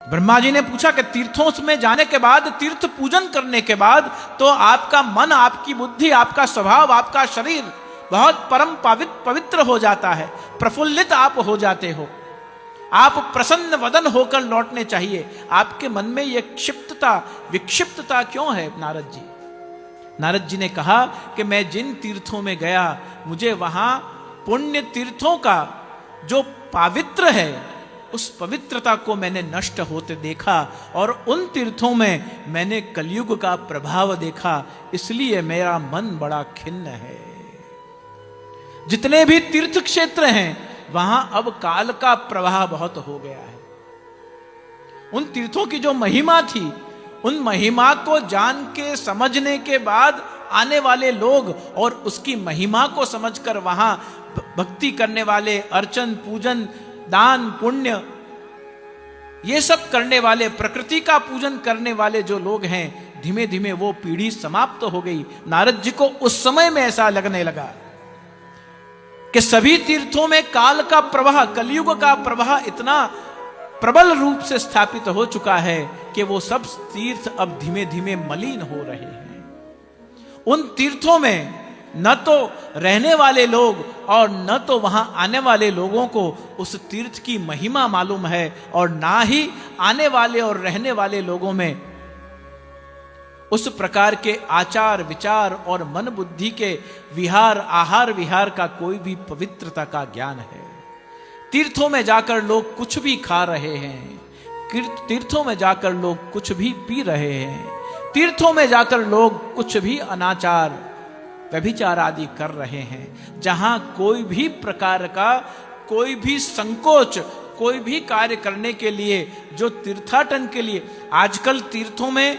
ब्रह्मा जी ने पूछा कि तीर्थों में जाने के बाद, तीर्थ पूजन करने के बाद तो आपका मन, आपकी बुद्धि, आपका स्वभाव, आपका शरीर बहुत परम पवित्र हो जाता है, प्रफुल्लित आप हो जाते हो, आप प्रसन्न वदन होकर लौटने चाहिए। आपके मन में यह क्षिप्तता, विक्षिप्तता क्यों है नारद जी? नारद जी ने कहा कि मैं जिन तीर्थों में गया, मुझे वहां पुण्य तीर्थों का जो पवित्र है, उस पवित्रता को मैंने नष्ट होते देखा, और उन तीर्थों में मैंने कलयुग का प्रभाव देखा, इसलिए मेरा मन बड़ा खिन्न है। जितने भी तीर्थ क्षेत्र हैं वहां अब काल का प्रवाह बहुत हो गया है। उन तीर्थों की जो महिमा थी, उन महिमा को जान के समझने के बाद आने वाले लोग और उसकी महिमा को समझकर वहां भक्ति करने वाले, अर्चन, पूजन, दान, पुण्य, ये सब करने वाले, प्रकृति का पूजन करने वाले जो लोग हैं, धीमे धीमे वो पीढ़ी समाप्त हो गई। नारद जी को उस समय में ऐसा लगने लगा कि सभी तीर्थों में काल का प्रवाह, कलयुग का प्रवाह इतना प्रबल रूप से स्थापित हो चुका है कि वो सब तीर्थ अब धीमे धीमे मलिन हो रहे हैं। उन तीर्थों में न तो रहने वाले लोग और न तो वहां आने वाले लोगों को उस तीर्थ की महिमा मालूम है, और ना ही आने वाले और रहने वाले लोगों में उस प्रकार के आचार विचार और मन बुद्धि के विहार, आहार विहार का कोई भी पवित्रता का ज्ञान है। तीर्थों में जाकर लोग कुछ भी खा रहे हैं, तीर्थों में जाकर लोग कुछ भी पी रहे हैं, तीर्थों में जाकर लोग कुछ भी अनाचार, व्यभिचार आदि कर रहे हैं। जहां कोई भी प्रकार का कोई भी संकोच, कोई भी कार्य करने के लिए, जो तीर्थाटन के लिए, आजकल तीर्थों में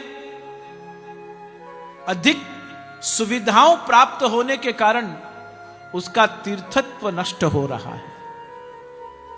अधिक सुविधाओं प्राप्त होने के कारण उसका तीर्थत्व नष्ट हो रहा है।